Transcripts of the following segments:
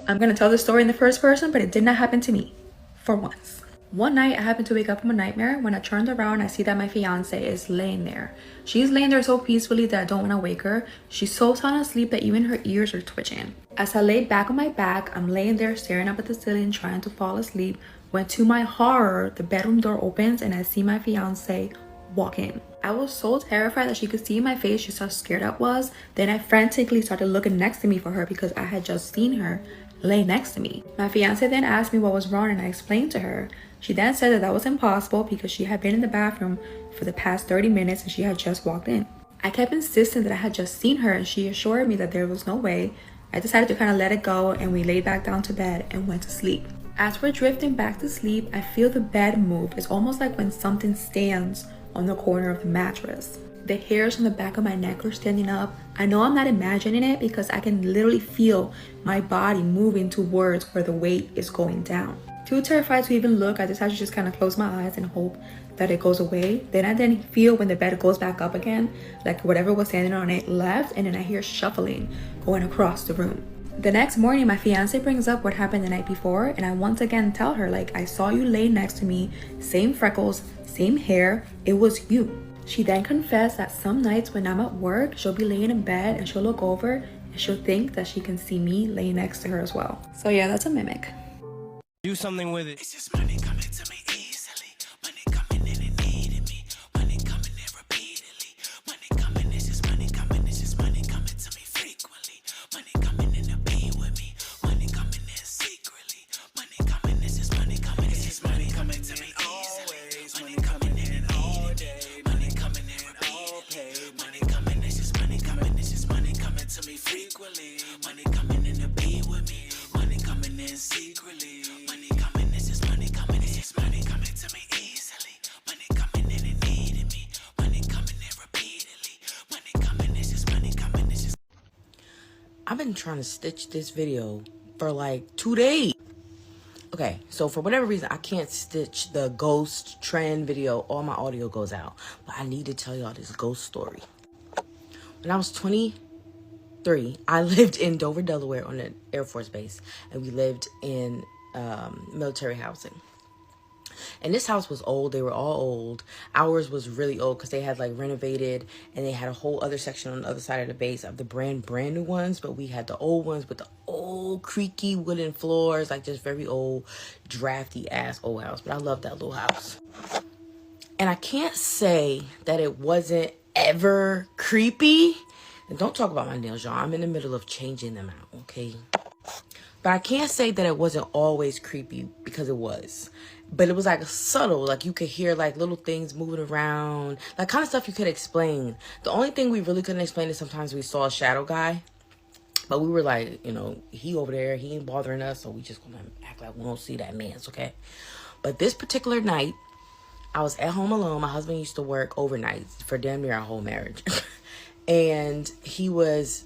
I'm gonna tell the story in the first person, but it did not happen to me, for once. One night, I happened to wake up from a nightmare. When I turned around, I see that my fiance is laying there. She's laying there so peacefully that I don't want to wake her. She's so sound asleep that even her ears are twitching. As I laid back on my back, I'm laying there staring up at the ceiling, trying to fall asleep, when to my horror, the bedroom door opens and I see my fiance walk in. I was so terrified that she could see in my face just how scared I was. Then I frantically started looking next to me for her because I had just seen her lay next to me. My fiance then asked me what was wrong and I explained to her. She then said that that was impossible because she had been in the bathroom for the past 30 minutes and she had just walked in. I kept insisting that I had just seen her and she assured me that there was no way. I decided to kind of let it go and we laid back down to bed and went to sleep. As we're drifting back to sleep, I feel the bed move. It's almost like when something stands on the corner of the mattress. The hairs on the back of my neck are standing up. I know I'm not imagining it because I can literally feel my body moving towards where the weight is going down. Too terrified to even look, I decided to just kind of close my eyes and hope that it goes away. Then I didn't feel when the bed goes back up again, like whatever was standing on it left, and then I hear shuffling going across the room. The next morning, my fiance brings up what happened the night before, and I once again tell her, like, I saw you lay next to me, same freckles, same hair, it was you. She then confessed that some nights when I'm at work, she'll be laying in bed and she'll look over and she'll think that she can see me laying next to her as well. So yeah, that's a mimic. Do something with it. It's just money coming to me easily. Money coming in and needing me. Money coming in repeatedly. Money coming, it's just money coming. It's just money coming to me frequently. Money coming in to be with me. Money coming in secretly. Money coming, it's just money coming. It's just money coming to me always. Money coming in and all day. Money coming in repeatedly. Money coming, it's just money coming. It's just money coming to me frequently. Money coming in to be with me. Money coming in secretly. I've been trying to stitch this video for like 2 days. Okay, so for whatever reason, I can't stitch the ghost trend video. All my audio goes out. But I need to tell y'all this ghost story. When I was 23, I lived in Dover, Delaware on an Air Force base. And we lived in military housing. And this house was old. They were all old. Ours was really old because they had like renovated and they had a whole other section on the other side of the base of the brand new ones. But we had the old ones with the old creaky wooden floors, like just very old, drafty ass old house. But I love that little house. And I can't say that it wasn't ever creepy. And don't talk about my nails, y'all. I'm in the middle of changing them out, okay? But I can't say that it wasn't always creepy because it was. But it was like subtle, like you could hear like little things moving around, like kind of stuff you could explain. The only thing we really couldn't explain is sometimes we saw a shadow guy, but we were like, you know, he over there, he ain't bothering us, so we just gonna act like we don't see that man's, okay? But this particular night, I was at home alone. My husband used to work overnight for damn near our whole marriage. And it was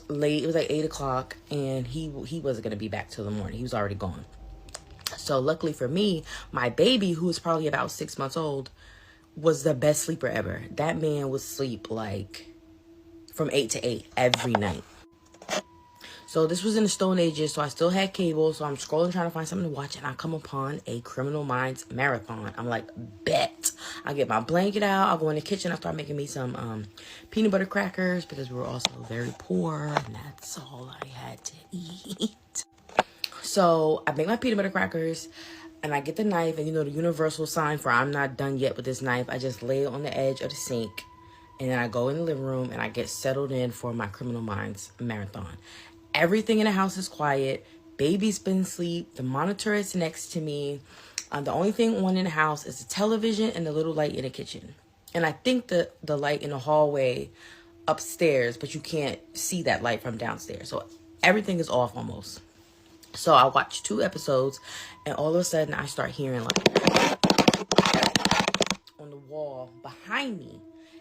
late, it was like 8 o'clock, and he wasn't gonna be back till the morning. He was already gone. So luckily for me, my baby, who was probably about 6 months old, was the best sleeper ever. That man would sleep like from 8 to 8 every night. So this was in the Stone Ages, so I still had cable. So I'm scrolling trying to find something to watch, and I come upon a Criminal Minds marathon. I'm like, bet. I get my blanket out. I'll go in the kitchen. I start making me some peanut butter crackers because we were also very poor, and that's all I had to eat. So I make my peanut butter crackers and I get the knife, and you know the universal sign for I'm not done yet with this knife. I just lay it on the edge of the sink, and then I go in the living room and I get settled in for my Criminal Minds marathon. Everything in the house is quiet. Baby's been asleep. The monitor is next to me. The only thing on in the house is the television and the little light in the kitchen. And I think the light in the hallway upstairs, but you can't see that light from downstairs. So everything is off almost. So I watched 2 episodes, and all of a sudden I start hearing like on the wall behind me.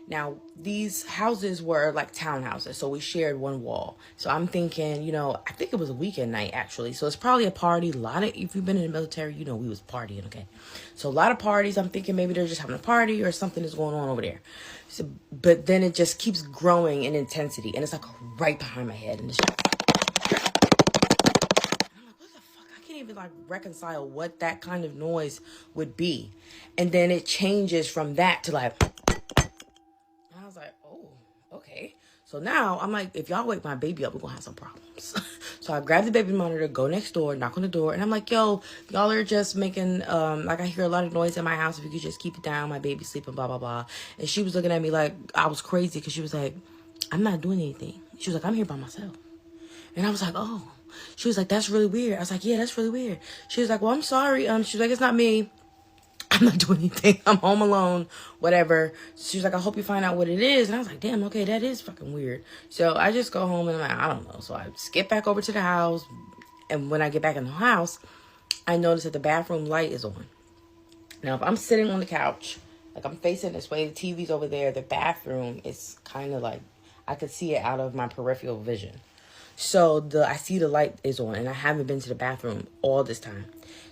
Now, these houses were like townhouses, so we shared one wall. So I'm thinking, you know, I think it was a weekend night actually. So it's probably a party. If you've been in the military, you know we was partying, okay? So a lot of parties. I'm thinking maybe they're just having a party or something is going on over there. So, but then it just keeps growing in intensity, and it's like right behind my head, and it's can't even like reconcile what that kind of noise would be. And then it changes from that to like, and I was like, oh, okay. So now I'm like, if y'all wake my baby up, we're gonna have some problems. So I grab the baby monitor, go next door, knock on the door, and I'm like, yo, y'all are just making, like I hear a lot of noise in my house. If you could just keep it down, my baby's sleeping, blah, blah, blah. And she was looking at me like I was crazy because she was like, I'm not doing anything. She was like, I'm here by myself. And I was like, oh. She was like, that's really weird. I was like, yeah, that's really weird. She was like, well, I'm sorry. She was like, it's not me. I'm not doing anything. I'm home alone, whatever. She was like, I hope you find out what it is. And I was like, damn, okay, that is fucking weird. So I just go home and I'm like, I don't know. So I skip back over to the house. And when I get back in the house, I notice that the bathroom light is on. Now, if I'm sitting on the couch, like I'm facing this way, the TV's over there, the bathroom is kind of like, I could see it out of my peripheral vision. So I see the light is on and I haven't been to the bathroom all this time.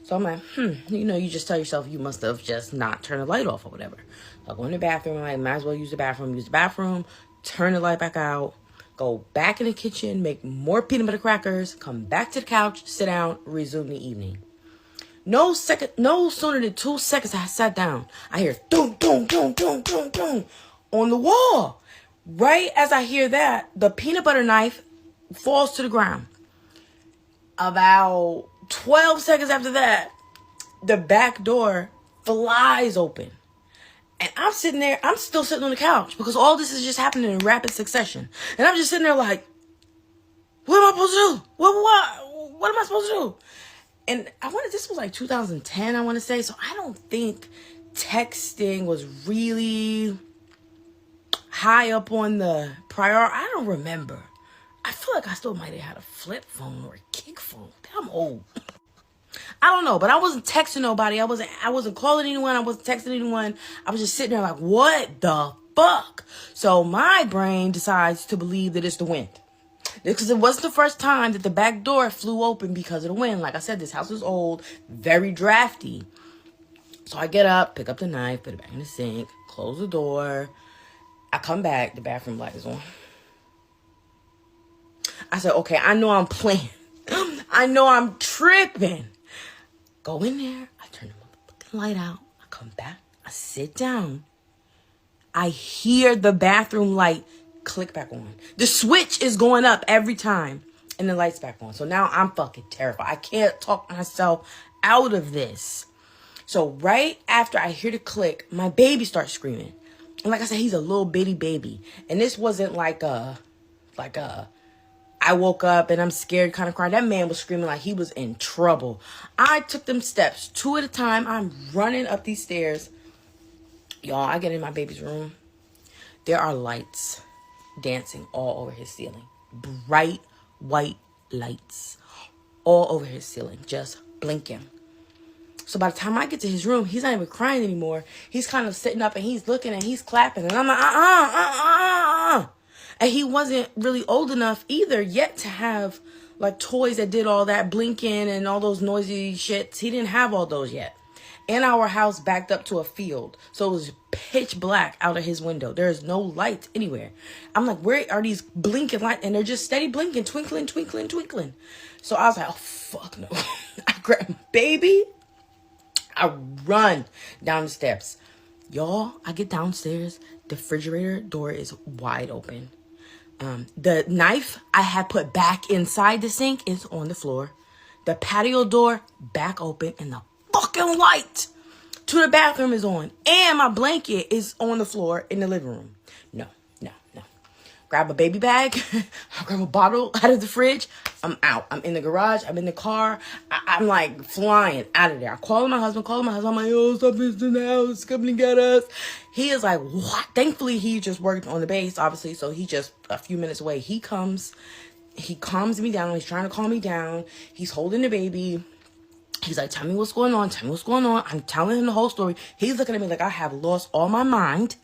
So I'm like, you just tell yourself you must have just not turned the light off or whatever. So I go in the bathroom, I'm like, might as well use the bathroom, turn the light back out, go back in the kitchen, make more peanut butter crackers, come back to the couch, sit down, resume the evening. No sooner than 2 seconds I sat down, I hear doom, doom, doom, doom, doom, doom on the wall. Right as I hear that, the peanut butter knife falls to the ground. About 12 seconds after that, the back door flies open. And I'm sitting there, I'm still sitting on the couch because all this is just happening in rapid succession. And I'm just sitting there like, what am I supposed to do? What am I supposed to do? And this was like 2010, I want to say. So I don't think texting was really high up on the priority. I don't remember. I feel like I still might have had a flip phone or a kick phone. I'm old. I don't know, but I wasn't texting nobody. I wasn't calling anyone. I wasn't texting anyone. I was just sitting there like, what the fuck? So my brain decides to believe that it's the wind. Because it wasn't the first time that the back door flew open because of the wind. Like I said, this house is old, very drafty. So I get up, pick up the knife, put it back in the sink, close the door. I come back, the bathroom light is on. I said, okay, I know I'm playing. I know I'm tripping. Go in there. I turn the motherfucking light out. I come back. I sit down. I hear the bathroom light click back on. The switch is going up every time. And the light's back on. So now I'm fucking terrified. I can't talk myself out of this. So right after I hear the click, my baby starts screaming. And like I said, he's a little bitty baby. And this wasn't like a I woke up and I'm scared kind of crying. That man was screaming like he was in trouble. I took them steps 2 at a time. I'm running up these stairs. Y'all, I get in my baby's room. There are lights dancing all over his ceiling. Bright white lights all over his ceiling, just blinking. So by the time I get to his room, he's not even crying anymore. He's kind of sitting up and he's looking and he's clapping. And I'm like, And he wasn't really old enough either yet to have like toys that did all that blinking and all those noisy shits. He didn't have all those yet. And our house backed up to a field. So it was pitch black out of his window. There is no light anywhere. I'm like, where are these blinking lights? And they're just steady blinking, twinkling, twinkling, twinkling. So I was like, oh, fuck no. I grab my baby. I run down the steps. Y'all, I get downstairs. The refrigerator door is wide open. The knife I had put back inside the sink is on the floor. The patio door back open and the fucking light to the bathroom is on. And my blanket is on the floor in the living room. No. Grab a baby bag. I grab a bottle out of the fridge. I'm out. I'm in the garage. I'm in the car. I'm like flying out of there. I call my husband. I'm like, yo, something's in the house. Come and get us. He is like, what? Thankfully, he just worked on the base, obviously. So he just a few minutes away. He comes. He calms me down. He's trying to calm me down. He's holding the baby. He's like, tell me what's going on. I'm telling him the whole story. He's looking at me like I have lost all my mind.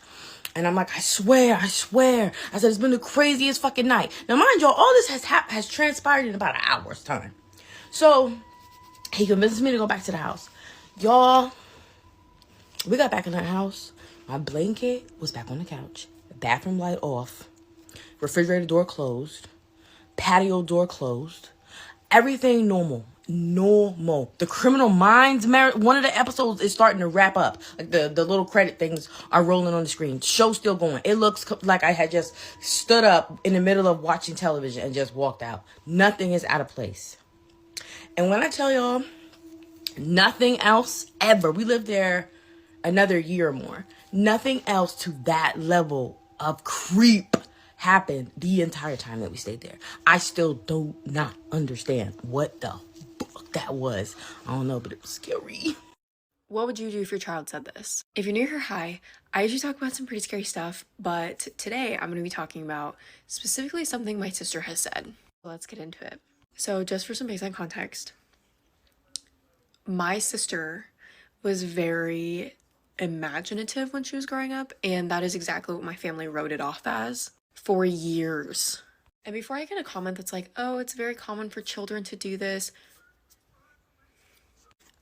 And I'm like, I swear. I said, it's been the craziest fucking night. Now, mind y'all, all this has transpired in about an hour's time. So, he convinces me to go back to the house. Y'all, we got back in the house. My blanket was back on the couch. The bathroom light off. Refrigerator door closed. Patio door closed. Everything normal. normal. The Criminal Minds, one of the episodes is starting to wrap up. Like the little credit things are rolling on the screen. Show's still going. It looks like I had just stood up in the middle of watching television and just walked out. Nothing is out of place. And when I tell y'all, nothing else ever, we lived there another year or more. Nothing else to that level of creep happened the entire time that we stayed there. I still do not understand what the fuck that was. I don't know, but it was scary. What would you do if your child said this? If you're new here, hi. I usually talk about some pretty scary stuff, but today I'm going to be talking about specifically something my sister has said. Let's get into it. So just for some baseline context, my sister was very imaginative when she was growing up, and that is exactly what my family wrote it off as for years. And before I get a comment that's like, oh, it's very common for children to do this,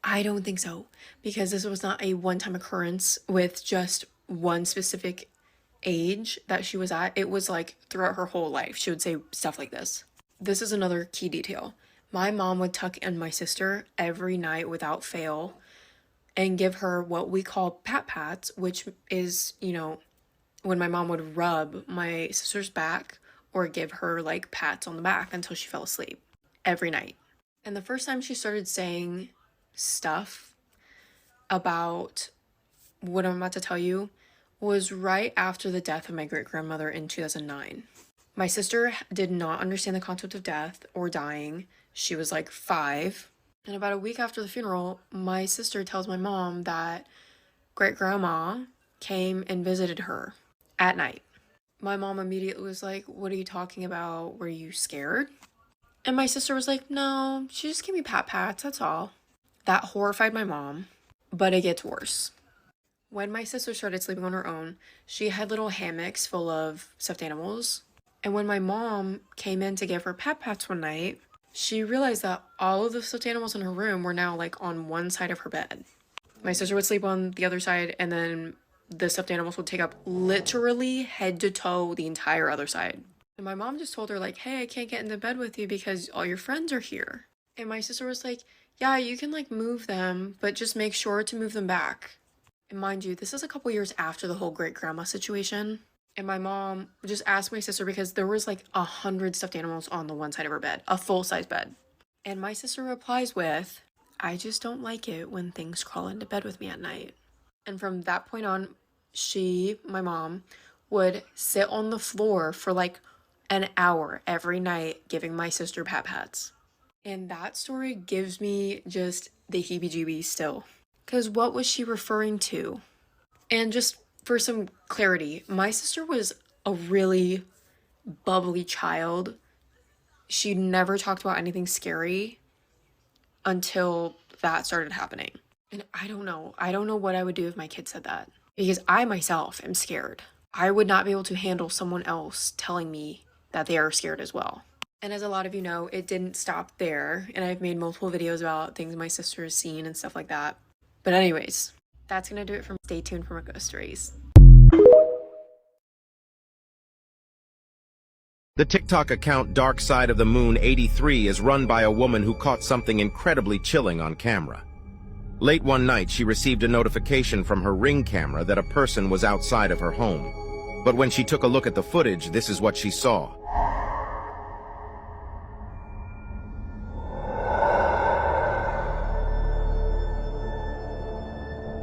I don't think so, because this was not a one-time occurrence with just one specific age that she was at. It was like throughout her whole life, she would say stuff like this. This is another key detail. My mom would tuck in my sister every night without fail and give her what we call pats, which is, you know, when my mom would rub my sister's back or give her like pats on the back until she fell asleep every night. And the first time she started saying stuff about what I'm about to tell you was right after the death of my great-grandmother in 2009. My sister did not understand the concept of death or dying. She was like 5. And about a week after the funeral, my sister tells my mom that great-grandma came and visited her at night. My mom immediately was like, what are you talking about? Were you scared? And my sister was like, no, she just gave me pats, that's all. That horrified my mom, but it gets worse. When my sister started sleeping on her own, she had little hammocks full of stuffed animals. And when my mom came in to give her pats one night, she realized that all of the stuffed animals in her room were now like on one side of her bed. My sister would sleep on the other side, and then the stuffed animals would take up literally head to toe the entire other side. And my mom just told her like, hey, I can't get into bed with you because all your friends are here. And my sister was like, yeah, you can like move them, but just make sure to move them back. And mind you, this is a couple years after the whole great-grandma situation. And my mom just asked my sister because there was like 100 stuffed animals on the one side of her bed, a full-size bed. And my sister replies with, I just don't like it when things crawl into bed with me at night. And from that point on, my mom, would sit on the floor for like an hour every night giving my sister pats. And that story gives me just the heebie-jeebies still. Because what was she referring to? And just for some clarity, my sister was a really bubbly child. She never talked about anything scary until that started happening. And I don't know what I would do if my kid said that. Because I myself am scared. I would not be able to handle someone else telling me that they are scared as well. And as a lot of you know, it didn't stop there. And I've made multiple videos about things my sister has seen and stuff like that. But anyways, that's going to do it for me. Stay tuned for more ghost stories. The TikTok account Dark Side of the Moon 83 is run by a woman who caught something incredibly chilling on camera. Late one night, she received a notification from her Ring camera that a person was outside of her home. But when she took a look at the footage, this is what she saw.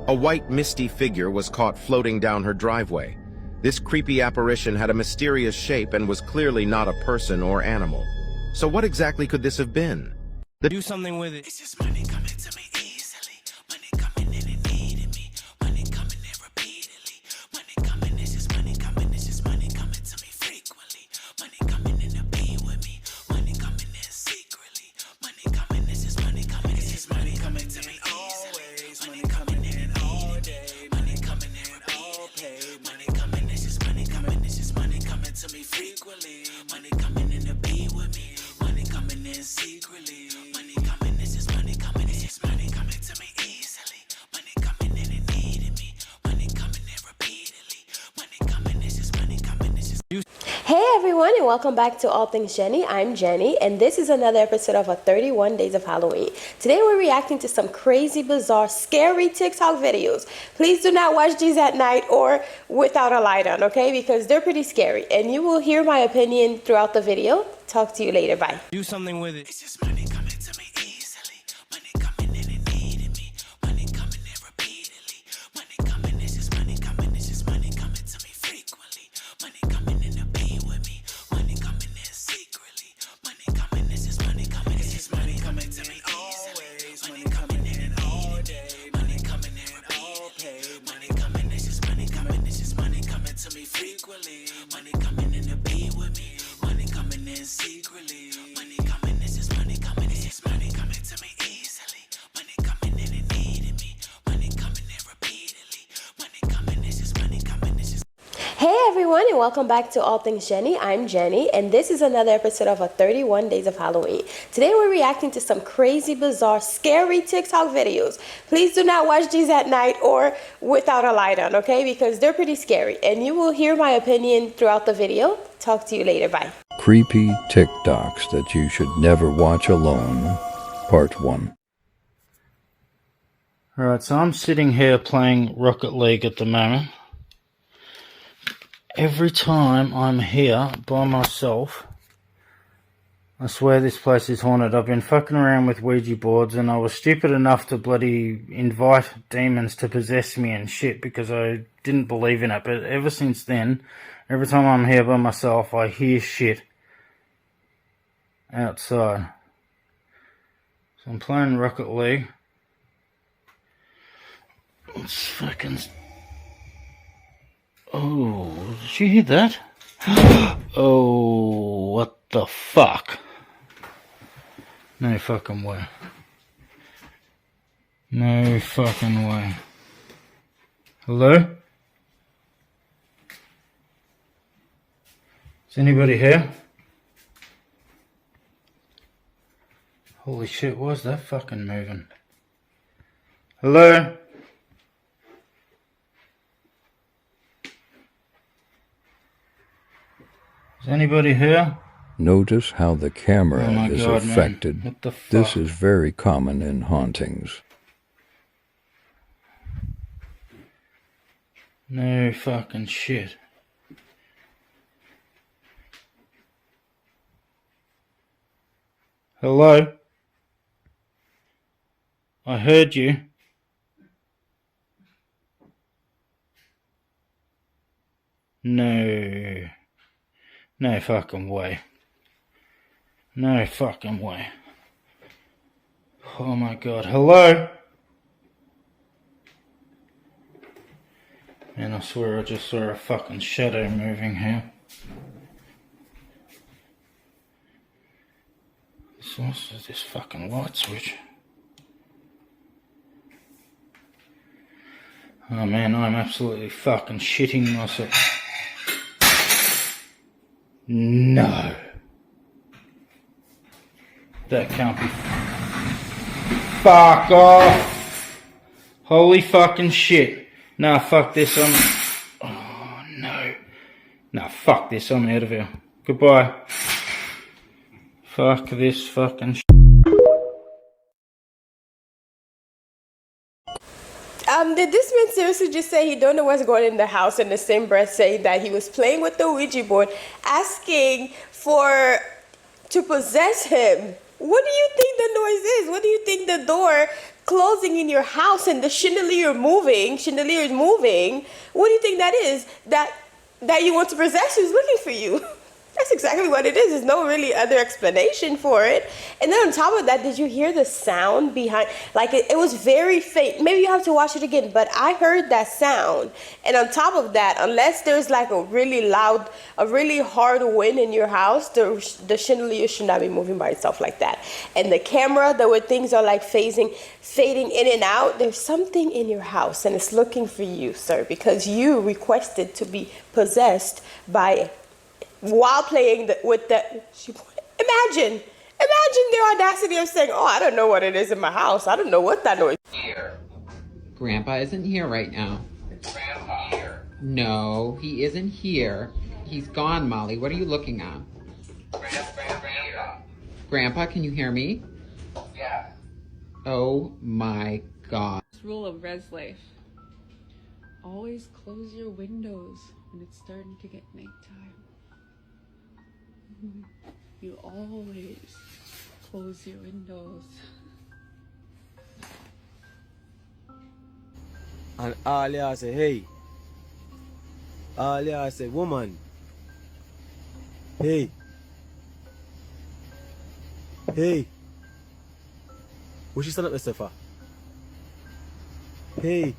A white, misty figure was caught floating down her driveway. This creepy apparition had a mysterious shape and was clearly not a person or animal. So what exactly could this have been? Do something with it. It's just money coming to me easily. Money coming in and needing me. Money coming in repeatedly. Money coming, it's just money coming. It's just money coming to me frequently. Money coming in to be with me. Money coming in secretly. Money coming, it's just money coming. It's just money coming to me easily. Money coming in and all day. Money coming in all paid. Money coming, it's just money coming. It's just money coming to me frequently. Money coming in to be with me. Money coming in secretly. Money coming, it's just money coming. It's just money coming. Hey everyone, and welcome back to All Things Jenny. I'm Jenny, and this is another episode of 31 Days of Halloween. Today we're reacting to some crazy, bizarre, scary TikTok videos. Please do not watch these at night or without a light on, okay? Because they're pretty scary, and you will hear my opinion throughout the video. Talk to you later. Bye. Do something with it. It's just money coming to me easily. Money coming in and needing me. Money coming in repeatedly. Money coming, it's just money coming. It's just money coming to me frequently. Money coming in to be with me. Money coming in secretly. Money coming, it's just money coming. It's just money coming to me easily. Money coming in and all day. Money coming in repeatedly. Money coming, it's just money coming. It's just money coming to me frequently. Money coming in to be with me. Money coming in secretly. Money coming, it's just money coming. It's just money coming to me easily. Money coming in and needing me. Money coming in repeatedly. Money coming, it's just money coming. It's just. Hey everyone, and welcome back to All Things Jenny. I'm Jenny, and this is another episode of 31 Days of Halloween. Today we're reacting to some crazy, bizarre, scary TikTok videos. Please do not watch these at night or without a light on, okay? Because they're pretty scary, and you will hear my opinion throughout the video. Talk to you later. Bye. Creepy TikToks that you should never watch alone, Part 1. Alright, so I'm sitting here playing Rocket League at the moment. Every time I'm here by myself, I swear this place is haunted. I've been fucking around with Ouija boards, and I was stupid enough to bloody invite demons to possess me and shit because I didn't believe in it. But ever since then, every time I'm here by myself, I hear shit outside. So I'm playing Rocket League. It's fucking... Oh, did you hear that? Oh, what the fuck? No fucking way. No fucking way. Hello? Is anybody here? Holy shit, why is that fucking moving? Hello? Is anybody here? Notice how the camera Oh my is God, man. affected. What the fuck? This is very common in hauntings. No fucking shit. Hello? I heard you. No. No fucking way. No fucking way. Oh my God. Hello? Man, I swear I just saw a fucking shadow moving here. What's this fucking light switch? Oh man, I'm absolutely fucking shitting myself. No. That can't be. Fuck off. Holy fucking shit. Nah, fuck this. Oh no. Nah, fuck this. I'm out of here. Goodbye. Fuck this fucking shit. Did this man seriously just say he don't know what's going on in the house, and the same breath say that he was playing with the Ouija board, asking to possess him? What do you think the noise is? What do you think the door closing in your house and the chandelier is moving? What do you think that is? That you want to possess who's looking for you? That's exactly what it is. There's no really other explanation for it. And then on top of that, did you hear the sound behind? Like it was very faint. Maybe you have to watch it again, but I heard that sound. And on top of that, unless there's like a really loud, a really hard wind in your house, the chandelier should not be moving by itself like that. And the camera, the way things are like fading in and out, there's something in your house and it's looking for you, sir, because you requested to be possessed by while playing imagine their audacity of saying, oh, I don't know what it is in my house. I don't know what that noise is. Here. Grandpa isn't here right now. Grandpa here. No, he isn't here. He's gone, Molly. What are you looking at? Grandpa, can you hear me? Yeah. Oh my God. Rule of res life. Always close your windows when it's starting to get nighttime. You always close your windows. And Alia say, hey. Alia say, woman. Hey. Hey. What she stand up there for? Hey.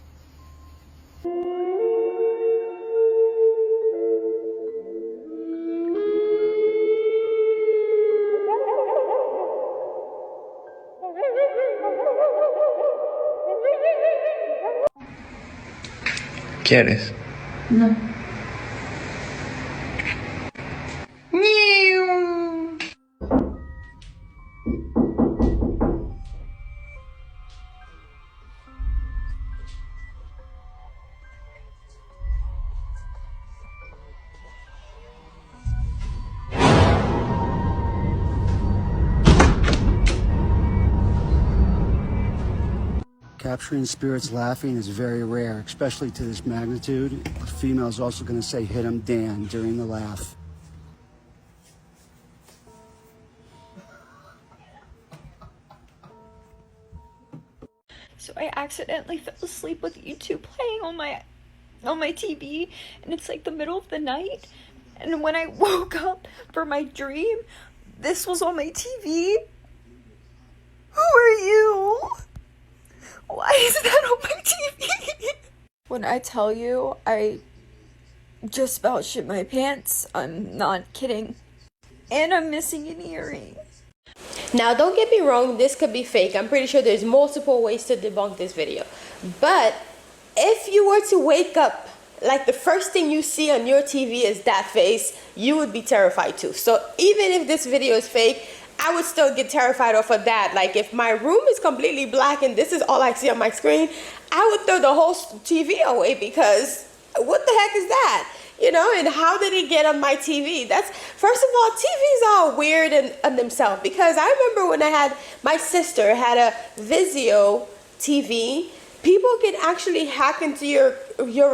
¿Quieres? No. Capturing spirits laughing is very rare, especially to this magnitude. The female is also going to say, hit him, Dan, during the laugh. So I accidentally fell asleep with YouTube playing on my TV, and it's like the middle of the night, and when I woke up for my dream, this was on my TV. Who are you? Why is that on my TV? When I tell you I just about shit my pants, I'm not kidding. And I'm missing an earring. Now, don't get me wrong, this could be fake. I'm pretty sure there's multiple ways to debunk this video. But if you were to wake up, like the first thing you see on your TV is that face, you would be terrified too. So even if this video is fake, I would still get terrified off of that. Like if my room is completely black and this is all I see on my screen, I would throw the whole TV away, because what the heck is that? You know, and how did it get on my TV? That's, first of all, TVs are weird in themselves, because I remember when my sister had a Vizio TV, people can actually hack into your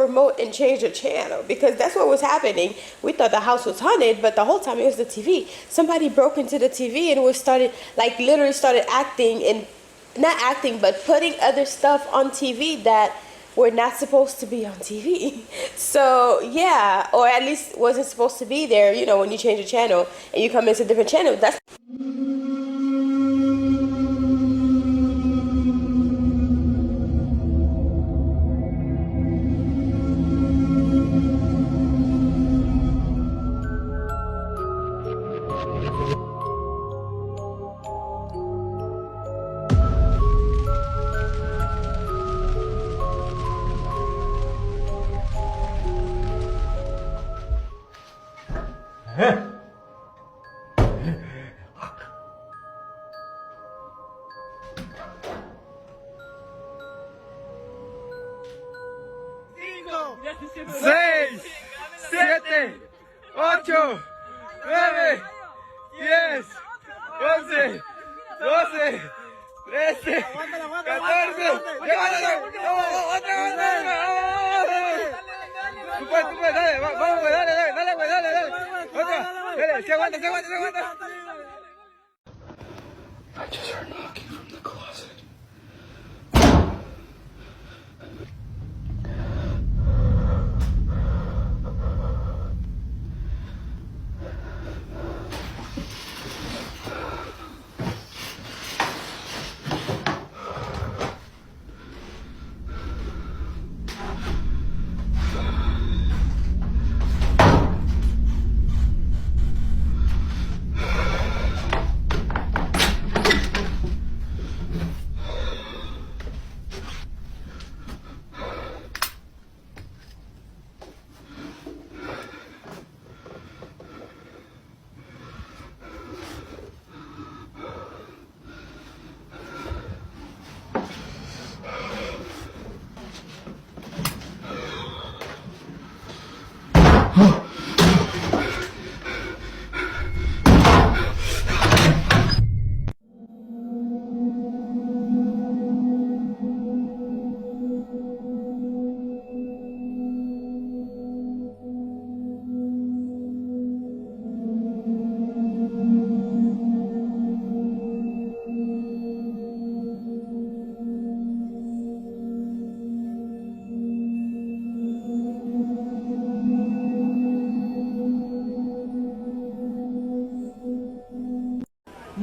remote and change the channel, because that's what was happening. We thought the house was haunted, but the whole time it was the TV. Somebody broke into the TV and literally started acting, and not acting, but putting other stuff on TV that were not supposed to be on TV. So yeah, or at least wasn't supposed to be there, you know, when you change the channel and you come into a different channel. That's Seis, siete, ocho, nueve, 10, 11, 12, 13, 14. Tú puedes, dale, vamos, dale, otra, dale, se aguanta. I just heard knocking from the closet.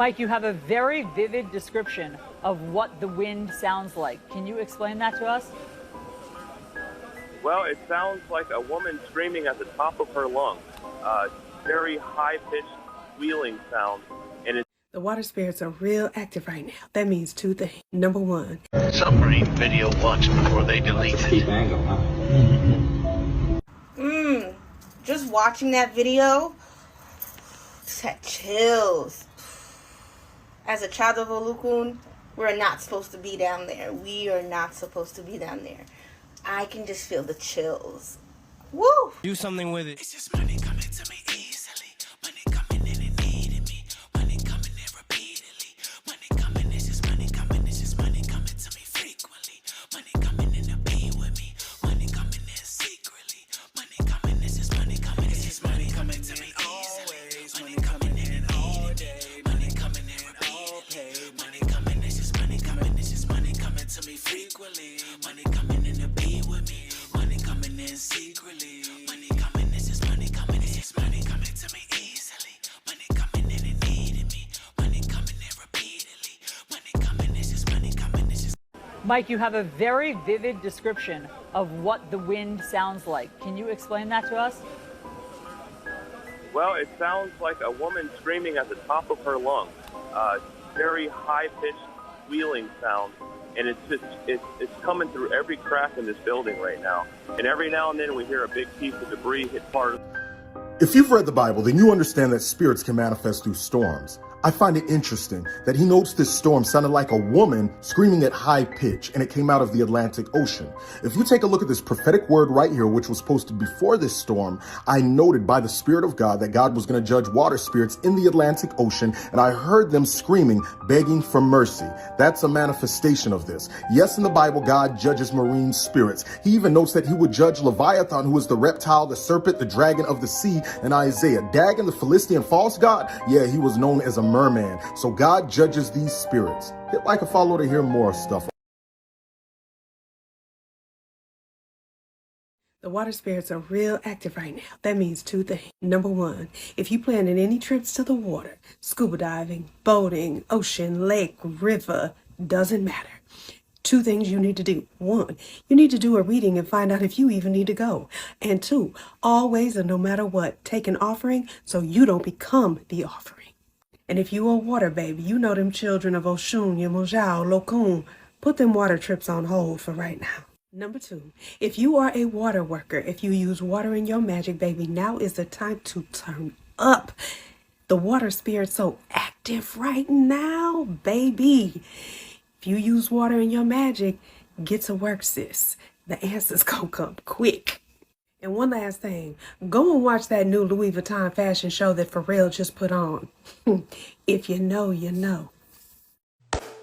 Mike, you have a very vivid description of what the wind sounds like. Can you explain that to us? Well, it sounds like a woman screaming at the top of her lungs. Very high-pitched squealing sound. And it's The water spirits are real active right now. That means two things. Number one, Submarine video once before they delete it. Just watching that video just had chills. As a child of Olukun, we're not supposed to be down there. We are not supposed to be down there. I can just feel the chills. Woo! Do something with it. It's just money coming to me easily. Money coming in and needing me. Money coming in repeatedly. Money coming, it's just money coming. It's just money coming to me frequently. Money coming in to be with me. Money coming in secretly. Money coming, it's just money coming. It's just money coming to me easily. Money coming in and needing me. Money coming in repeatedly. Money coming, it's just money coming. It's just money coming to me frequently. Money coming in to be with me. Money coming in secretly. Money coming, it's just money coming. It's just money coming to me easily. Money coming in and needing me. Money coming in repeatedly. Money coming, it's just money coming. It's just. Mike, you have a very vivid description of what the wind sounds like. Can you explain that to us? Well, it sounds like a woman screaming at the top of her lungs. Very high-pitched squealing sound. And it's coming through every crack in this building right now. And every now and then we hear a big piece of debris hit part of. If you've read the Bible, then you understand that spirits can manifest through storms. I find it interesting that he notes this storm sounded like a woman screaming at high pitch, and it came out of the Atlantic Ocean. If you take a look at this prophetic word right here, which was posted before this storm, I noted by the Spirit of God that God was going to judge water spirits in the Atlantic Ocean, and I heard them screaming, begging for mercy. That's a manifestation of this. Yes, in the Bible, God judges marine spirits. He even notes that he would judge Leviathan, who is the reptile, the serpent, the dragon of the sea, in Isaiah. Dagon, the Philistine false god, yeah, he was known as a merman. So God judges these spirits. Hit like a follow to hear more stuff. the water spirits are real active right now. That means two things. Number one, if you planning any trips to the water, scuba diving, boating, ocean, lake, river, doesn't matter. Two things you need to do. One, you need to do a reading and find out if you even need to go. And two, always and no matter what, take an offering so you don't become the offering. And if you a water baby, you know them children of Oshun, Yemojao, Lokun, put them water trips on hold for right now. Number two, if you are a water worker, if you use water in your magic, baby, now is the time to turn up. The water spirit's so active right now, baby. If you use water in your magic, get to work, sis. The answers gonna come quick. And one last thing, go and watch that new Louis Vuitton fashion show that Pharrell just put on. If you know, you know.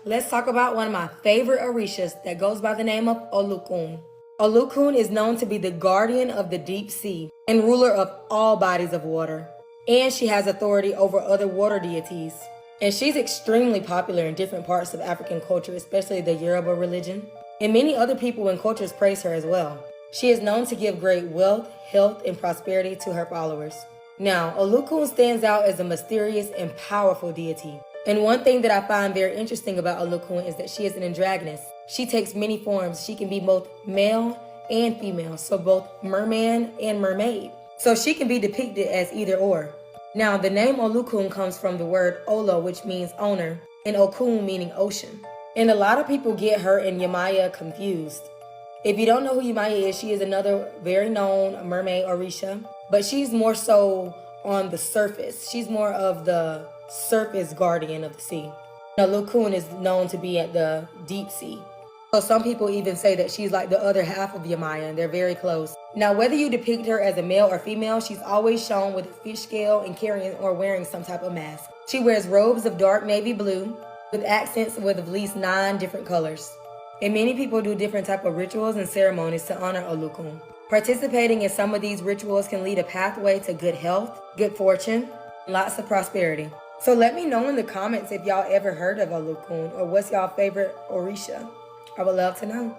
Let's talk about one of my favorite orishas that goes by the name of Olukun. Olukun is known to be the guardian of the deep sea and ruler of all bodies of water. And she has authority over other water deities. And she's extremely popular in different parts of African culture, especially the Yoruba religion. And many other people and cultures praise her as well. She is known to give great wealth, health, and prosperity to her followers. Now, Olukun stands out as a mysterious and powerful deity. And one thing that I find very interesting about Olukun is that she is an androgynous. She takes many forms. She can be both male and female, so both merman and mermaid. So she can be depicted as either or. Now, the name Olukun comes from the word Olo, which means owner, and Okun meaning ocean. And a lot of people get her and Yemaya confused. If you don't know who Yemaya is, she is another very known mermaid orisha, but she's more so on the surface. She's more of the surface guardian of the sea. Olukun is known to be at the deep sea. So some people even say that she's like the other half of Yemaya, and they're very close. Now, whether you depict her as a male or female, she's always shown with a fish scale and carrying or wearing some type of mask. She wears robes of dark navy blue with accents with at least 9 different colors. And many people do different type of rituals and ceremonies to honor Olukun. Participating in some of these rituals can lead a pathway to good health, good fortune, and lots of prosperity. So let me know in the comments if y'all ever heard of Olukun or what's y'all favorite orisha. I would love to know.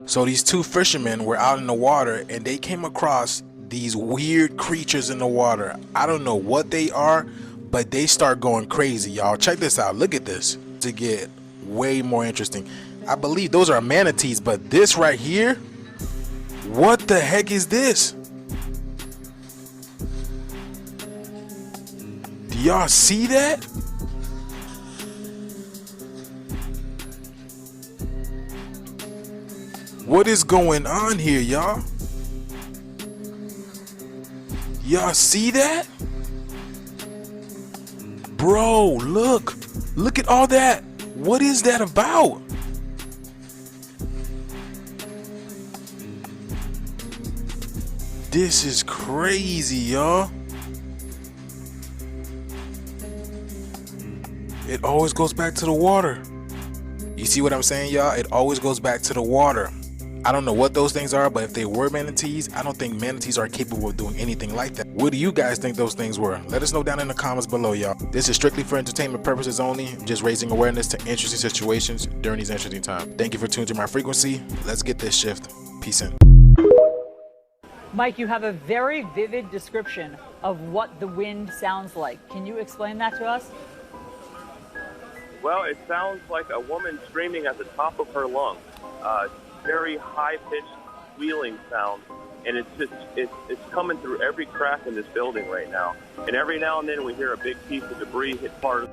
So these 2 fishermen were out in the water and they came across these weird creatures in the water. I don't know what they are, but they start going crazy, y'all. Check this out. Look at this to get way more interesting. I believe those are manatees, but this right here, what the heck is this? Do y'all see that? What is going on here, y'all? Y'all see that? Bro, look. Look at all that. What is that about? This is crazy, y'all. It always goes back to the water. You see what I'm saying, y'all? It always goes back to the water. I don't know what those things are, but if they were manatees, I don't think manatees are capable of doing anything like that. What do you guys think those things were? Let us know down in the comments below, y'all. This is strictly for entertainment purposes only, just raising awareness to interesting situations during these interesting times. Thank you for tuning to my frequency. Let's get this shift. Peace in. Mike, you have a very vivid description of what the wind sounds like. Can you explain that to us? Well, it sounds like a woman screaming at the top of her lungs. Very high-pitched squealing sound, and it's coming through every crack in this building right now. And every now and then we hear a big piece of debris hit part of...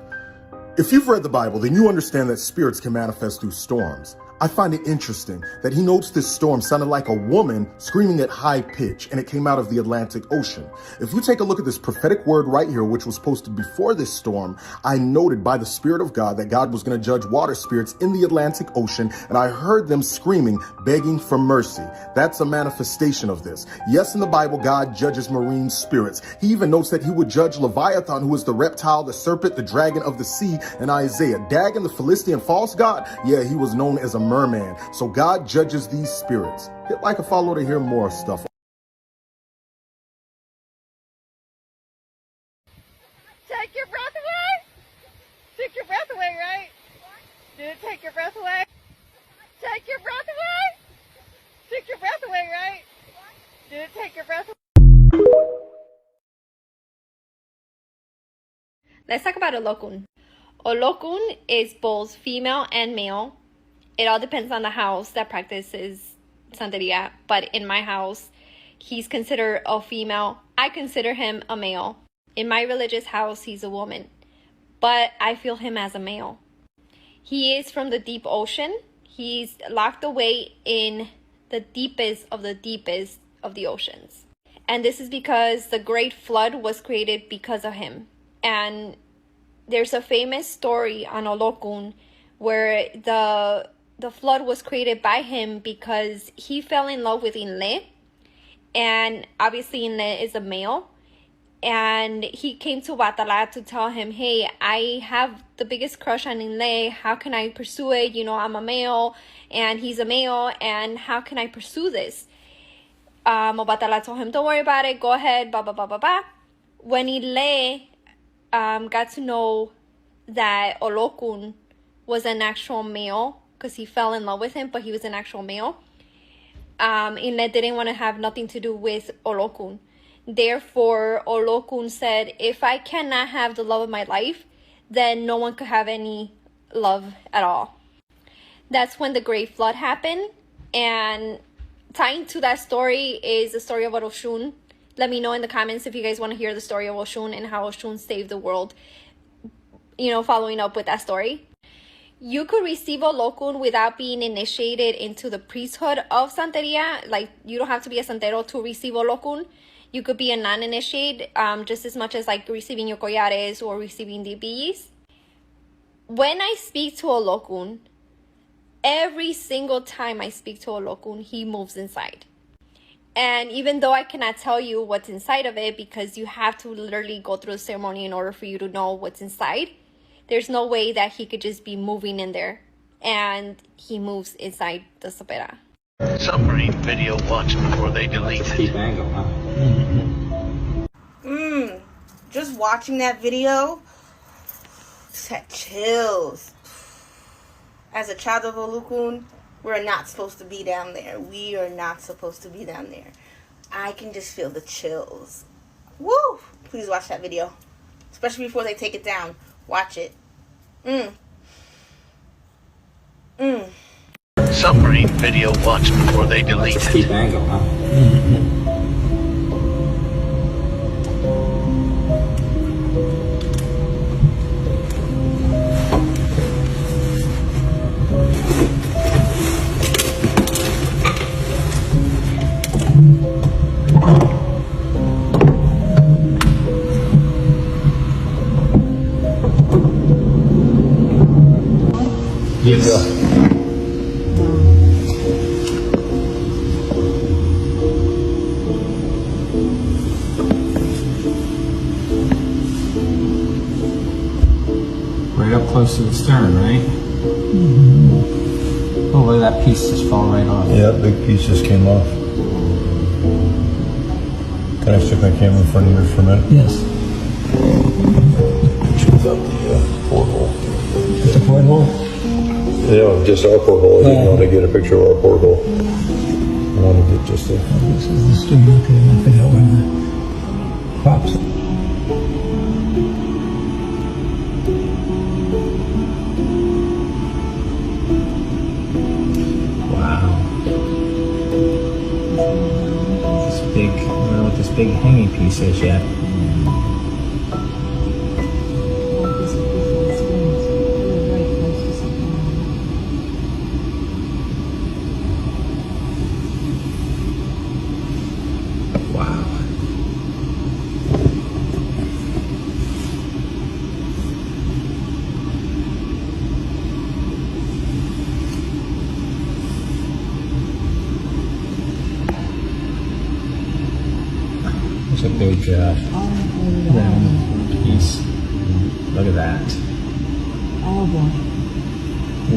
If you've read the Bible, then you understand that spirits can manifest through storms. I find it interesting that he notes this storm sounded like a woman screaming at high pitch, and it came out of the Atlantic Ocean. If you take a look at this prophetic word right here, which was posted before this storm, I noted by the Spirit of God that God was going to judge water spirits in the Atlantic Ocean, and I heard them screaming, begging for mercy. That's a manifestation of this. Yes, in the Bible, God judges marine spirits. He even notes that he would judge Leviathan, who is the reptile, the serpent, the dragon of the sea, in Isaiah. Dagon, the Philistine false god, yeah, he was known as a merman. So God judges these spirits. Hit like and follow to hear more stuff. Take your breath away? Took your breath away, right? Did it take your breath away? Take your breath away? Took your breath away, right? Did it take your breath away? Let's talk about Olokun. Olokun is both female and male. It all depends on the house that practices Santeria. But in my house, he's considered a female. I consider him a male. In my religious house, he's a woman. But I feel him as a male. He is from the deep ocean. He's locked away in the deepest of the oceans. And this is because the great flood was created because of him. And there's a famous story on Olokun where the flood was created by him because he fell in love with Inle. And obviously Inle is a male. And he came to Watala to tell him, hey, I have the biggest crush on Inle. How can I pursue it? You know, I'm a male and he's a male. And how can I pursue this? Watala told him, don't worry about it. Go ahead, blah, blah, blah, blah, blah. When Inle got to know that Olokun was an actual male, because he fell in love with him, but he was an actual male, Inle didn't want to have nothing to do with Olokun. Therefore, Olokun said, if I cannot have the love of my life, then no one could have any love at all. That's when the Great Flood happened. And tying to that story is the story of Oshun. Let me know in the comments if you guys want to hear the story of Oshun and how Oshun saved the world, you know, following up with that story. You could receive Olokun without being initiated into the priesthood of Santeria. Like, you don't have to be a Santero to receive Olokun. You could be a non-initiate, just as much as like receiving your collares or receiving DBs. When I speak to Olokun, every single time I speak to Olokun, he moves inside. And even though I cannot tell you what's inside of it, because you have to literally go through the ceremony in order for you to know what's inside, there's no way that he could just be moving in there. And he moves inside the sopera. Submarine video once before they delete it. Keep angle, huh? Just watching that video just had chills. As a child of Olokun, we're not supposed to be down there. We are not supposed to be down there. I can just feel the chills. Woo! Please watch that video. especially before they take it down. Watch it. Submarine video watch before they delete it. Steep angle, huh? Yes. Right up close to the stern, right? Mm-hmm. Oh, look at that piece just fall right off. Yeah, that big piece just came off. Can I stick my camera in front of yours for a minute? Yes. Choose out the porthole. The porthole? Yeah, just our porthole. I didn't want to get a picture of our porthole. I wanted to get just a... This is the stern. Okay, I'll figure out where the props are. I don't know what this big hanging piece is yet. Wow. It's a big round piece. Look at that. Oh boy.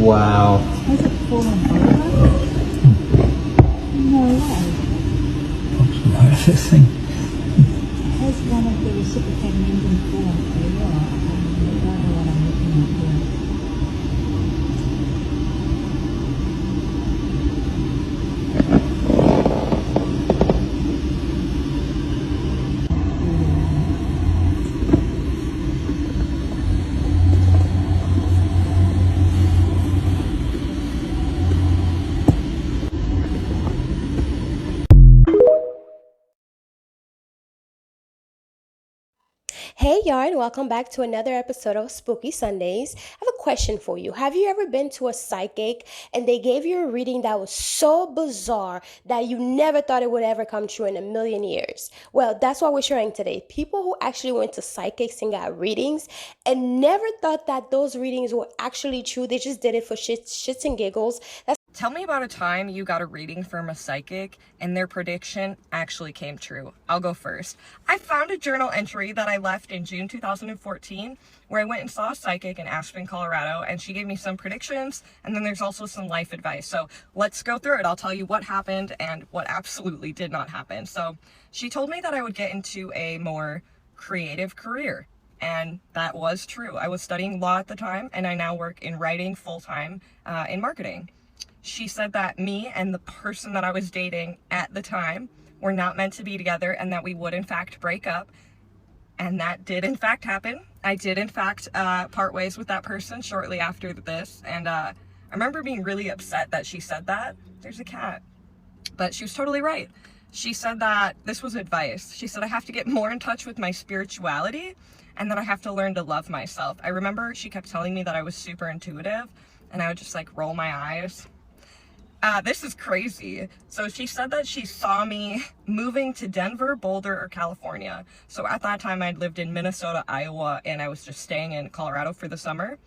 Wow. Has it fallen over? No way. What is this thing? Has one of the reciprocating engines fallen over? I don't know what I'm looking at here. Hey y'all, and welcome back to another episode of Spooky Sundays. I have a question for you. Have you ever been to a psychic and they gave you a reading that was so bizarre that you never thought it would ever come true in a million years? Well, that's what we're sharing today. People who actually went to psychics and got readings and never thought that those readings were actually true. They just did it for shits and giggles. Tell me about a time you got a reading from a psychic and their prediction actually came true. I'll go first. I found a journal entry that I left in June 2014 where I went and saw a psychic in Aspen, Colorado, and she gave me some predictions, and then there's also some life advice. So let's go through it. I'll tell you what happened and what absolutely did not happen. So she told me that I would get into a more creative career. And that was true. I was studying law at the time, and I now work in writing full-time in marketing. She said that me and the person that I was dating at the time were not meant to be together and that we would in fact break up. And that did in fact happen. I did in fact part ways with that person shortly after this. And I remember being really upset that she said that. There's a cat. But she was totally right. She said that this was advice. She said I have to get more in touch with my spirituality and that I have to learn to love myself. I remember she kept telling me that I was super intuitive and I would just like roll my eyes. This is crazy. So she said that she saw me moving to Denver, Boulder, or California. So at that time I'd lived in Minnesota, Iowa, and I was just staying in Colorado for the summer.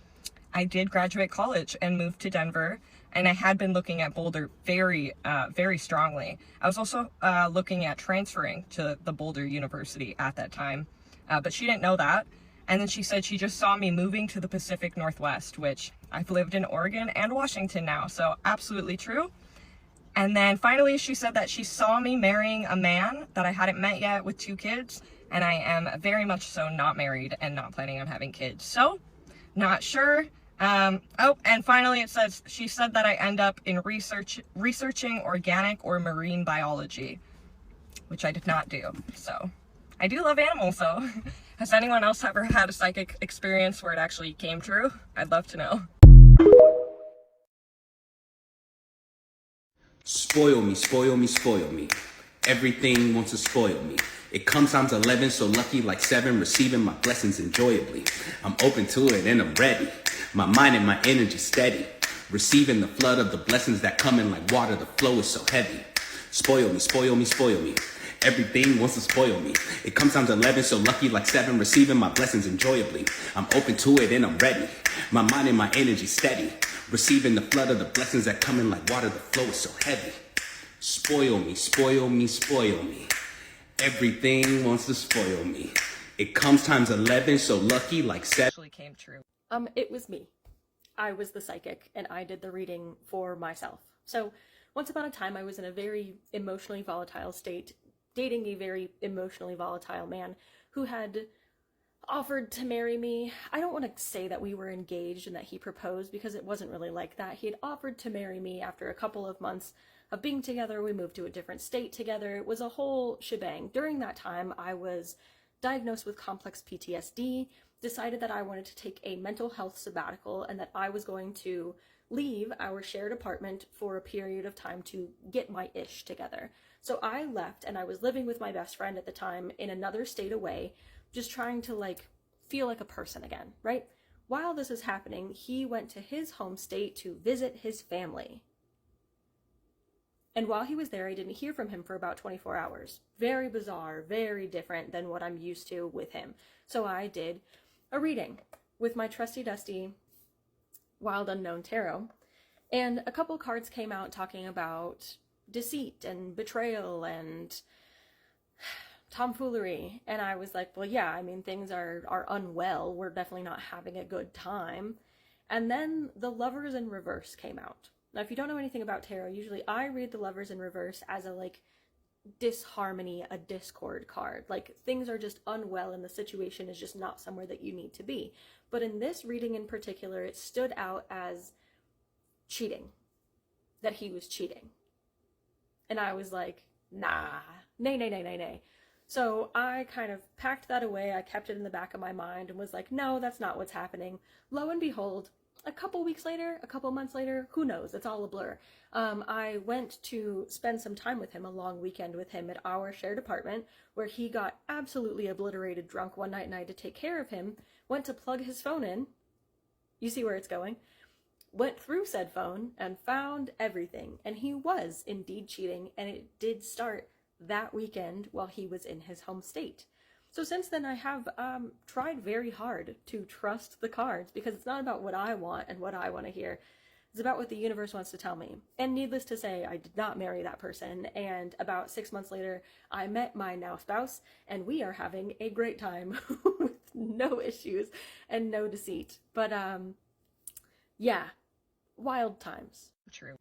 I did graduate college and moved to Denver, and I had been looking at Boulder very strongly. I was also looking at transferring to the Boulder University at that time, but she didn't know that. And then she said she just saw me moving to the Pacific Northwest, which I've lived in Oregon and Washington now, so absolutely true. And then finally she said that she saw me marrying a man that I hadn't met yet with 2 kids, and I am very much so not married and not planning on having kids. So, not sure. Oh, and finally it says, she said that I end up in researching organic or marine biology, which I did not do, so I do love animals, so has anyone else ever had a psychic experience where it actually came true? I'd love to know. Spoil me, spoil me, spoil me. Everything wants to spoil me. It comes times 11, so lucky like 7, receiving my blessings enjoyably. I'm open to it and I'm ready. My mind and my energy steady. Receiving the flood of the blessings that come in like water, the flow is so heavy. Spoil me, spoil me, spoil me. Everything wants to spoil me. It comes times 11, so lucky like 7, receiving my blessings enjoyably. I'm open to it and I'm ready. My mind and my energy steady. Receiving the flood of the blessings that come in like water, the flow is so heavy. Spoil me, spoil me, spoil me. Everything wants to spoil me. It comes times 11, so lucky like 7. Actually came true. It was me. I was the psychic, and I did the reading for myself. So, once upon a time, I was in a very emotionally volatile state, dating a very emotionally volatile man who had offered to marry me. I don't want to say that we were engaged and that he proposed, because it wasn't really like that. He had offered to marry me after a couple of months of being together. We moved to a different state together. It was a whole shebang. During that time, I was diagnosed with complex PTSD, decided that I wanted to take a mental health sabbatical, and that I was going to leave our shared apartment for a period of time to get my ish together. So I left, and I was living with my best friend at the time in another state away, just trying to like feel like a person again, right? While this is happening, he went to his home state to visit his family. And while he was there, I didn't hear from him for about 24 hours. Very bizarre, very different than what I'm used to with him. So I did a reading with my trusty dusty Wild Unknown Tarot. And a couple cards came out talking about deceit and betrayal and tomfoolery. And I was like, well, yeah, I mean, things are unwell. We're definitely not having a good time. And then the Lovers in Reverse came out. Now, if you don't know anything about tarot, usually I read the Lovers in Reverse as a like disharmony, a discord card. Like things are just unwell and the situation is just not somewhere that you need to be. But in this reading in particular, it stood out as cheating, that he was cheating. And I was like, nah, nay, nay, nay, nay, nay. So I kind of packed that away. I kept it in the back of my mind and was like, no, that's not what's happening. Lo and behold, a couple weeks later, a couple months later, who knows? It's all a blur. I went to spend some time with him, a long weekend with him at our shared apartment, where he got absolutely obliterated drunk one night and I had to take care of him. Went to plug his phone in. You see where it's going. Went through said phone and found everything. And he was indeed cheating, and it did start that weekend while he was in his home state. So since then, I have tried very hard to trust the cards, because it's not about what I want and what I want to hear. It's about what the universe wants to tell me. And needless to say, I did not marry that person. And about 6 months later, I met my now spouse, and we are having a great time with no issues and no deceit. But yeah, wild times. True.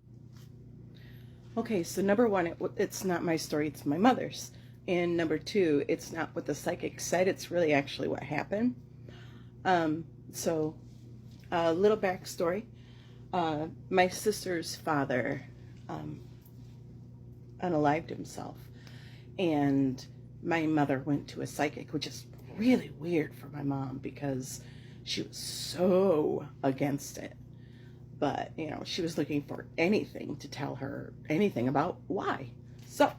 Okay, so number one, it's not my story, it's my mother's. And number two, it's not what the psychic said, it's really actually what happened. So a little backstory. My sister's father unalived himself, and my mother went to a psychic, which is really weird for my mom because she was so against it. But, you know, she was looking for anything to tell her anything about why. So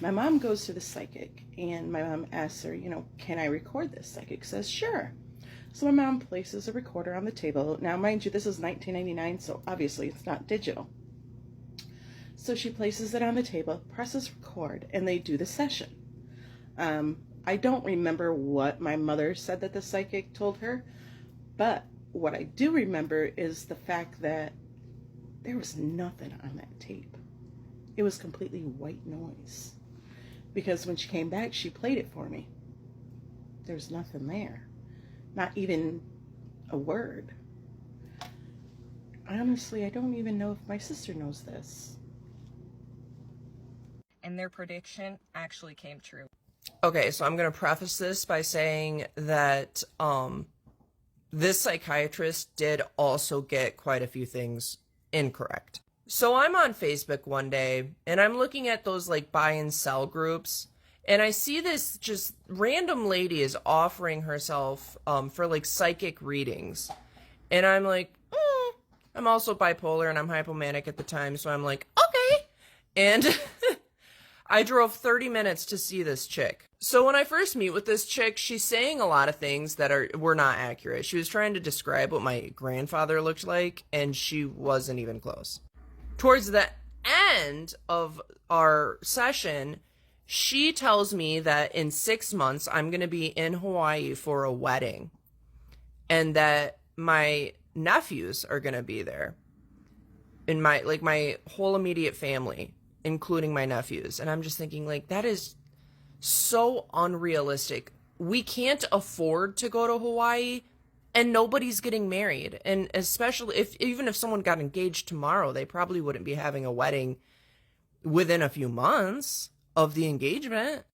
my mom goes to the psychic, and my mom asks her, you know, can I record this? Psychic says, sure. So my mom places a recorder on the table. Now, mind you, this is 1999, so obviously it's not digital. So she places it on the table, presses record, and they do the session. I don't remember what my mother said that the psychic told her, but what I do remember is the fact that there was nothing on that tape. It was completely white noise. Because when she came back, she played it for me. There's nothing there. Not even a word. Honestly, I don't even know if my sister knows this. And their prediction actually came true. Okay, so I'm going to preface this by saying that this psychiatrist did also get quite a few things incorrect. So I'm on Facebook one day, and I'm looking at those like buy and sell groups, And I see this just random lady is offering herself for like psychic readings. And I'm like, I'm also bipolar and I'm hypomanic at the time. So I'm like, okay. And I drove 30 minutes to see this chick. So when I first meet with this chick, she's saying a lot of things that were not accurate. She was trying to describe what my grandfather looked like, and she wasn't even close. Towards the end of our session, she tells me that in 6 months, I'm going to be in Hawaii for a wedding, and that my nephews are going to be there, in my whole immediate family, including my nephews. And I'm just thinking, like, that is so unrealistic. We can't afford to go to Hawaii, and nobody's getting married. And especially even if someone got engaged tomorrow, they probably wouldn't be having a wedding within a few months of the engagement.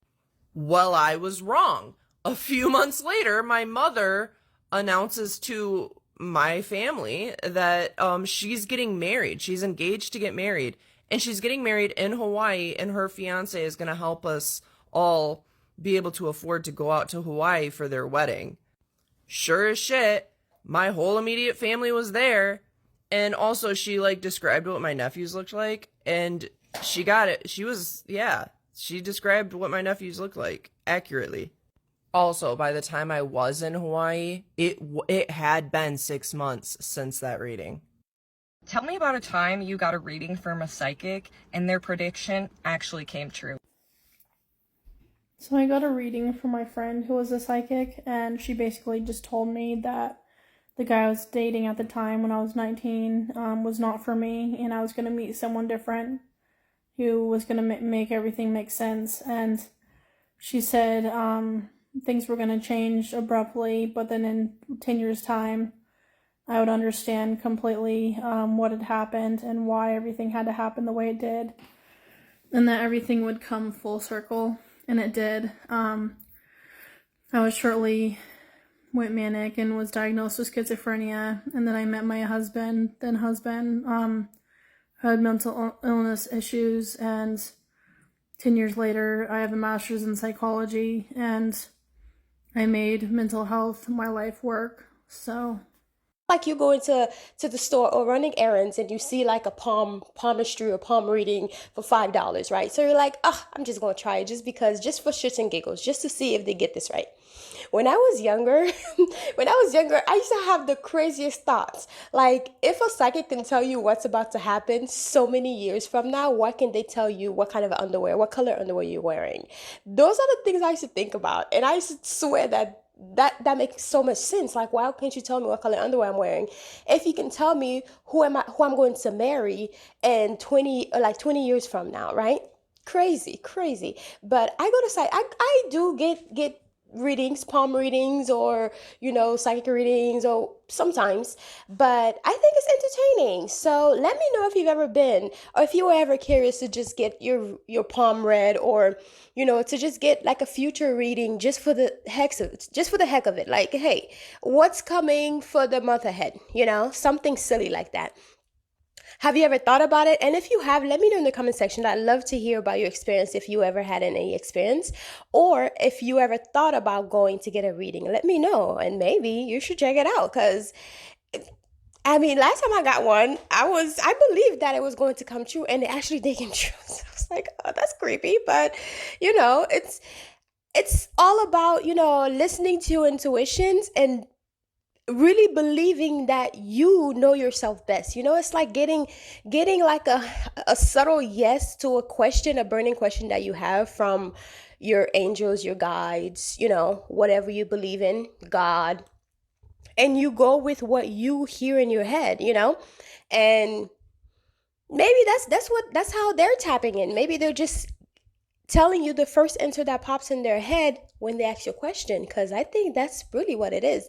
Well, I was wrong. A few months later, my mother announces to my family that she's getting married. She's engaged to get married, and she's getting married in Hawaii, and her fiance is going to help us all be able to afford to go out to Hawaii for their wedding. Sure as shit, my whole immediate family was there. And also she like described what my nephews looked like, and she got it. She described what my nephews looked like accurately. Also, by the time I was in Hawaii, it had been 6 months since that reading. Tell me about a time you got a reading from a psychic and their prediction actually came true. So I got a reading from my friend who was a psychic, and she basically just told me that the guy I was dating at the time when I was 19 was not for me, and I was going to meet someone different who was going to make everything make sense. And she said things were going to change abruptly, but then in 10 years' time, I would understand completely what had happened and why everything had to happen the way it did, and that everything would come full circle. And it did. I was shortly went manic and was diagnosed with schizophrenia, and then I met my husband. Had mental illness issues, and 10 years later I have a master's in psychology, and I made mental health my life work. So like you go into the store or running errands and you see like a palmistry or palm reading for $5, right? So you're like, I'm just gonna try it just for shits and giggles, just to see if they get this right. When I was younger, I used to have the craziest thoughts. Like, if a psychic can tell you what's about to happen so many years from now, why can't they tell you what kind of underwear, what color underwear you're wearing? Those are the things I used to think about, and I used to swear that makes so much sense. Like, why can't you tell me what color underwear I'm wearing? If you can tell me who I'm going to marry in 20 years from now, right? Crazy. But I go to site. I do get readings, palm readings, or psychic readings, or sometimes, but I think it's entertaining. So let me know if you've ever been, or if you were ever curious to just get your palm read, or to just get like a future reading just for the heck of it. Like, hey, what's coming for the month ahead? Something silly like that. Have you ever thought about it? And if you have, let me know in the comment section. I'd love to hear about your experience, if you ever had any experience, or if you ever thought about going to get a reading. Let me know, and maybe you should check it out, because last time I got one, I believed that it was going to come true, and it actually did come true. So I was like, oh, that's creepy, but it's all about listening to your intuitions and really believing that you know yourself best. It's like getting like a subtle yes to a burning question that you have from your angels, your guides, whatever you believe in, God, and you go with what you hear in your head, and maybe that's how they're tapping in. Maybe they're just telling you the first answer that pops in their head when they ask you a question, because I think that's really what it is.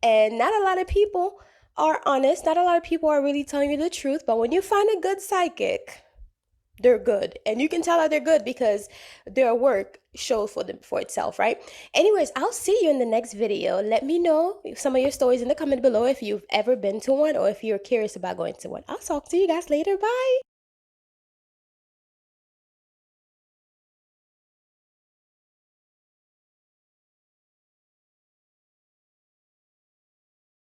And not a lot of people are honest. Not a lot of people are really telling you the truth. But when you find a good psychic, they're good. And you can tell that they're good because their work shows for itself, right? Anyways, I'll see you in the next video. Let me know some of your stories in the comment below if you've ever been to one, or if you're curious about going to one. I'll talk to you guys later. Bye.